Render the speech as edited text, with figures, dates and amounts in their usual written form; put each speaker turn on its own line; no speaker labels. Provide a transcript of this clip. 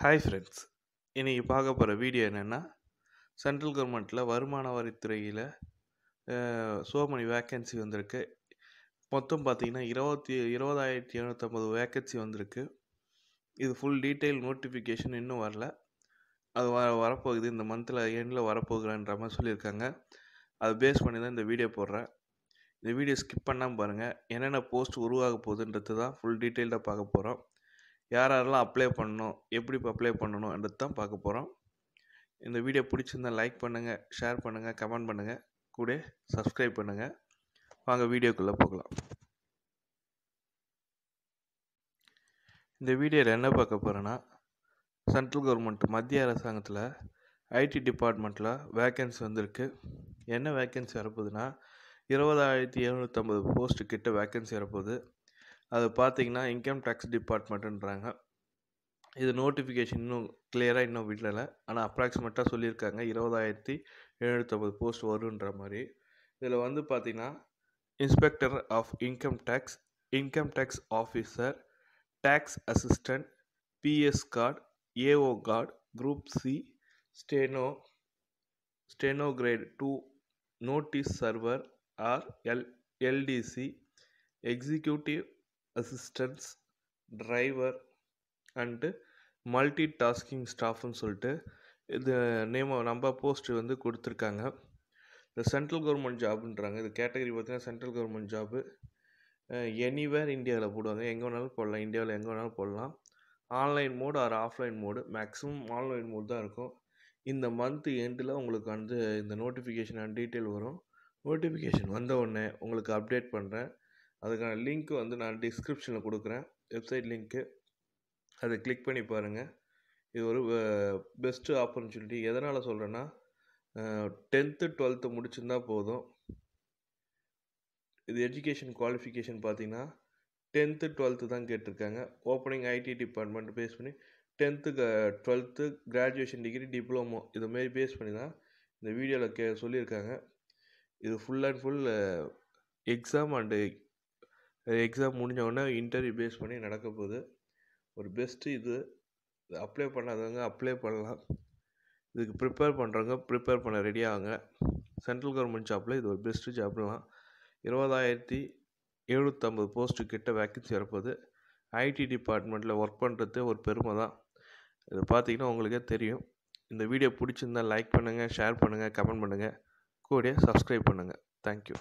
Hi friends, இன்றைக்கி பார்க்க போகிற வீடியோ என்னென்னா, சென்ட்ரல் கவர்மெண்ட்டில் வருமான வரித்துறையில் so many வேக்கன்சி வந்திருக்கு. மொத்தம் பார்த்திங்கன்னா 20,750 வேக்கன்சி வந்திருக்கு. இது ஃபுல் டீட்டெயில் நோட்டிஃபிகேஷன் இன்னும் வரல. அது வரப்போகுது, இந்த மந்தில் எண்டில் வரப்போகுதுன்ற மாதிரி சொல்லியிருக்காங்க. அதை பேஸ் பண்ணி தான் இந்த வீடியோ போடுறேன். இந்த வீடியோ ஸ்கிப் பண்ணாமல் பாருங்கள். என்னென்ன போஸ்ட் உருவாக போகுதுன்றது தான் ஃபுல் டீட்டெயில்டாக பார்க்க போகிறோம். யாரெல்லாம் அப்ளை பண்ணணும், எப்படி அப்ளை பண்ணணுன்றது தான் பார்க்க போகிறோம். இந்த வீடியோ பிடிச்சிருந்தால் லைக் பண்ணுங்கள், ஷேர் பண்ணுங்கள், கமெண்ட் பண்ணுங்கள், கூட சப்ஸ்கிரைப் பண்ணுங்கள். வாங்க வீடியோக்குள்ளே போகலாம். இந்த வீடியோவில் என்ன பார்க்க போகிறேன்னா, சென்ட்ரல் கவர்மெண்ட் மத்திய அரசாங்கத்தில் ஐடி டிபார்ட்மெண்ட்டில் வேக்கன்சி வந்திருக்கு. என்ன வேக்கன்சி வரப்போகுதுன்னா, 20,750 போஸ்ட்டு கிட்ட வேக்கன்சி வரப்போகுது. அது பார்த்திங்கன்னா இன்கம் டேக்ஸ் டிபார்ட்மெண்ட்டுன்றாங்க. இது நோட்டிஃபிகேஷன் இன்னும் கிளியராக இன்னும் விடல. ஆனால் அப்ராக்சிமேட்டாக சொல்லியிருக்காங்க 20,750 போஸ்ட் வருன்ற மாதிரி. இதில் வந்து பார்த்திங்கன்னா inspector of income tax officer, tax assistant, PS card, AO card, group C, steno grade 2, notice server or LDC, executive assistants, driver and multi tasking ஸ்டாஃப்னு சொல்லிட்டு இது நம்ம போஸ்ட்டு வந்து கொடுத்துருக்காங்க. இந்த சென்ட்ரல் கவர்மெண்ட் ஜாப்ன்றாங்க. இது கேட்டகரி பார்த்தீங்கன்னா சென்ட்ரல் கவர்மெண்ட் ஜாபு. எனிவேர் இந்தியாவில் போடுவாங்க, எங்கே வேணாலும் போடலாம், இந்தியாவில் எங்கே வேணாலும் போடலாம். Online mode or offline mode, maximum online mode தான் இருக்கும். இந்த மந்த் எண்டில் உங்களுக்கு வந்து இந்த நோட்டிஃபிகேஷன் அண்ட் டீட்டெயில் வரும். நோட்டிஃபிகேஷன் வந்த உடனே உங்களுக்கு அப்டேட் பண்ணுறேன். அதுக்கான லிங்க் வந்து நான் டிஸ்கிரிப்ஷனில் கொடுக்குறேன், வெப்சைட் லிங்க்கு. அதை கிளிக் பண்ணி பாருங்கள். இது ஒரு பெஸ்ட்டு ஆப்பர்ச்சுனிட்டி. எதனால் சொல்கிறேன்னா, 10th 12th முடிச்சிருந்தா போதும். இது எஜுகேஷன் குவாலிஃபிகேஷன் பார்த்திங்கன்னா 10th 12th தான் கேட்டிருக்காங்க. ஓப்பனிங் ஐடி டிபார்ட்மெண்ட் பேஸ் பண்ணி 10th 12th graduation degree, diploma இதுமாரி பேஸ் பண்ணி தான் இந்த வீடியோவில் சொல்லியிருக்காங்க. இது ஃபுல் அண்ட் ஃபுல் எக்ஸாம் முடிஞ்ச உடனே இன்டர்வியூ பேஸ் பண்ணி நடக்க போகுது. ஒரு பெஸ்ட்டு இது. அப்ளை பண்ணாதவங்க அப்ளை பண்ணலாம். இதுக்கு ப்ரிப்பேர் பண்ணுறவங்க ப்ரிப்பேர் பண்ண ரெடி ஆகுங்க. சென்ட்ரல் கவர்மெண்ட் ஜாப்பில் இது ஒரு பெஸ்ட்டு ஜாப்லாம். 20,750 போஸ்ட்டு கிட்ட வேக்கன்சி வரப்போகுது. ஐடி டிபார்ட்மெண்ட்டில் ஒர்க் பண்ணுறது ஒரு பெருமை தான். இது பார்த்திங்கன்னா உங்களுக்கே தெரியும். இந்த வீடியோ பிடிச்சிருந்தால் லைக் பண்ணுங்கள், ஷேர் பண்ணுங்கள், கமெண்ட் பண்ணுங்கள், கூட சப்ஸ்கிரைப் பண்ணுங்கள். தேங்க்யூ.